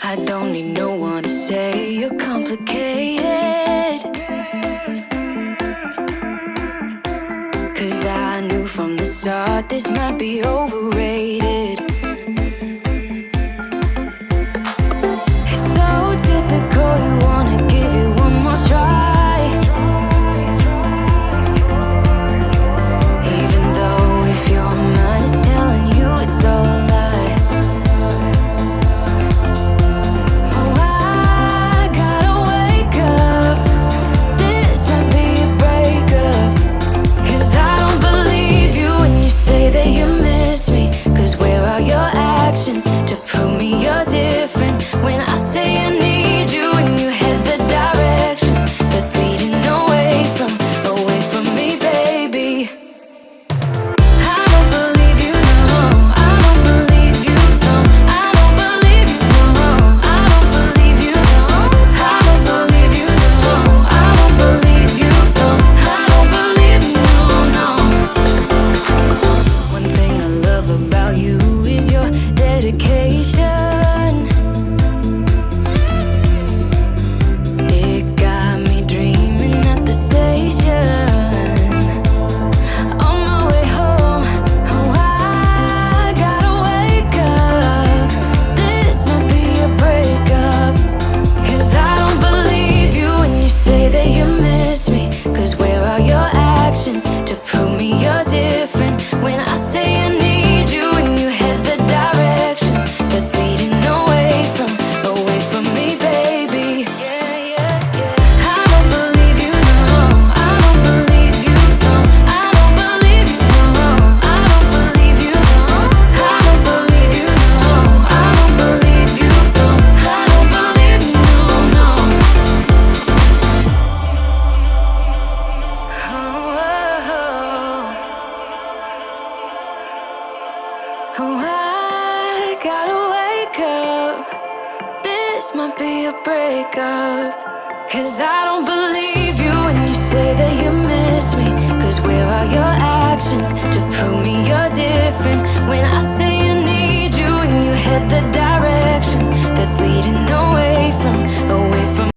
I don't need no one to say you're complicated, 'cause I knew from the start this might be overrated. It's so typical, you wanna give it one more try, even though if your mind is telling you it's all a lie. That you miss me, 'cause where are your actions to prove me you're different? When I say I need you and you head the direction that's leading away from me, baby. I don't believe you, no, I don't believe you, no, I don't believe you, no, I don't believe you, no, I don't believe you, no, I don't believe you, no, I don't believe you, no. One thing I love about you is your dedication. It got me dreaming at the station. On my way home, oh, I gotta wake up. This might be a breakup, 'cause I don't believe you when you say that you miss me. 'Cause where are your actions to prove me you're different? When I say I need you and you head the direction that's leading away from me, baby. Yeah, yeah, yeah. I don't believe you, no, I don't believe you, no, I don't believe you, no, I don't believe you, no, I don't believe you, no, I don't believe you, no, I don't believe you, no, no. Oh, I gotta wake up. This might be a breakup, 'cause I don't believe you when you say that you miss me. 'Cause where are your actions to prove me you're different? When I say I need you and you head the direction that's leading away from